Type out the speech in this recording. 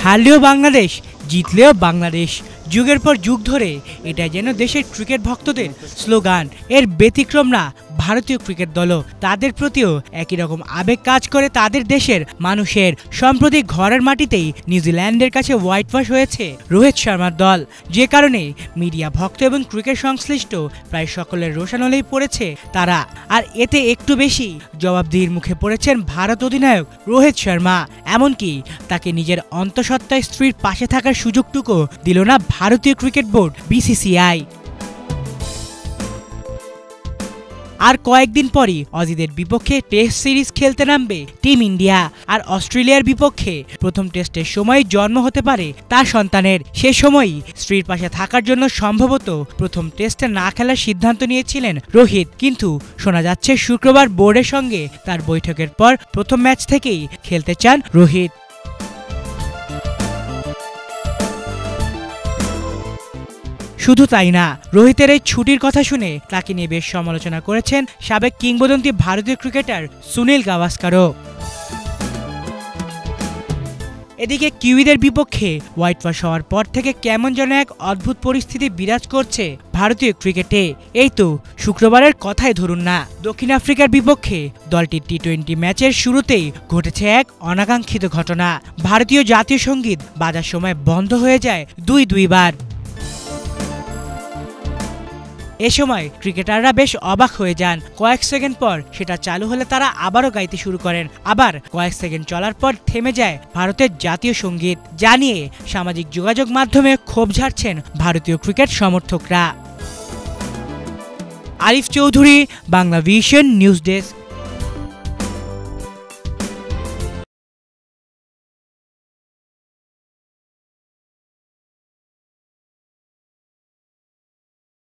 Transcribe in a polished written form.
হারলেও বাংলাদেশ, জিতলেও বাংলাদেশ। যুগের পর যুগ ধরে এটা যেন দেশের ক্রিকেট ভক্তদের স্লোগান। এর ব্যতিক্রম না ভারতীয় ক্রিকেট দলও, তাদের প্রতিও একই রকম আবেগ কাজ করে তাদের দেশের মানুষের। সম্প্রতি ঘরের মাটিতেই নিউজিল্যান্ডের কাছে হোয়াইট ওয়াশ হয়েছে রোহিত শর্মার দল, যে কারণে মিডিয়া ভক্ত এবং ক্রিকেট সংশ্লিষ্ট প্রায় সকলের রোশানলেই পড়েছে তারা। আর এতে একটু বেশি জবাবদিহির মুখে পড়েছেন ভারত অধিনায়ক রোহিত শর্মা। এমনকি তাকে নিজের অন্তঃসত্ত্বায় স্ত্রীর পাশে থাকার সুযোগটুকু দিল না ভারতীয় ক্রিকেট বোর্ড বিসিসিআই। আর কয়েকদিন পরই অজিদের বিপক্ষে টেস্ট সিরিজ খেলতে নামবে টিম ইন্ডিয়া। আর অস্ট্রেলিয়ার বিপক্ষে প্রথম টেস্টের সময় জন্ম হতে পারে তার সন্তানের। সে সময়ই স্ত্রীর পাশে থাকার জন্য সম্ভবত প্রথম টেস্টে না খেলার সিদ্ধান্ত নিয়েছিলেন রোহিত। কিন্তু শোনা যাচ্ছে শুক্রবার বোর্ডের সঙ্গে তার বৈঠকের পর প্রথম ম্যাচ থেকেই খেলতে চান রোহিত। শুধু তাই না, রোহিতের এই ছুটির কথা শুনে তাকে নিয়ে বেশ সমালোচনা করেছেন সাবেক কিংবদন্তি ভারতীয় ক্রিকেটার সুনীল গাভাস্কারও। এদিকে কিউইদের বিপক্ষে হোয়াইট ওয়াশ হওয়ার পর থেকে কেমন যেন এক অদ্ভুত পরিস্থিতি বিরাজ করছে ভারতীয় ক্রিকেটে। এই তো শুক্রবারের কথাই ধরুন না, দক্ষিণ আফ্রিকার বিপক্ষে দলটির টি-20 ম্যাচের শুরুতেই ঘটেছে এক অনাকাঙ্ক্ষিত ঘটনা। ভারতীয় জাতীয় সঙ্গীত বাজার সময় বন্ধ হয়ে যায় দুইবার। এ সময় ক্রিকেটাররা বেশ অবাক হয়ে যান। কয়েক সেকেন্ড পর সেটা চালু হলে তারা আবারও গাইতে শুরু করেন। আবার কয়েক সেকেন্ড চলার পর থেমে যায় ভারতের জাতীয় সঙ্গীত। জানিয়ে সামাজিক যোগাযোগ মাধ্যমে ক্ষোভ ঝাড়ছেন ভারতীয় ক্রিকেট সমর্থকরা। Arif Chowdhury, Bangla vision news desk.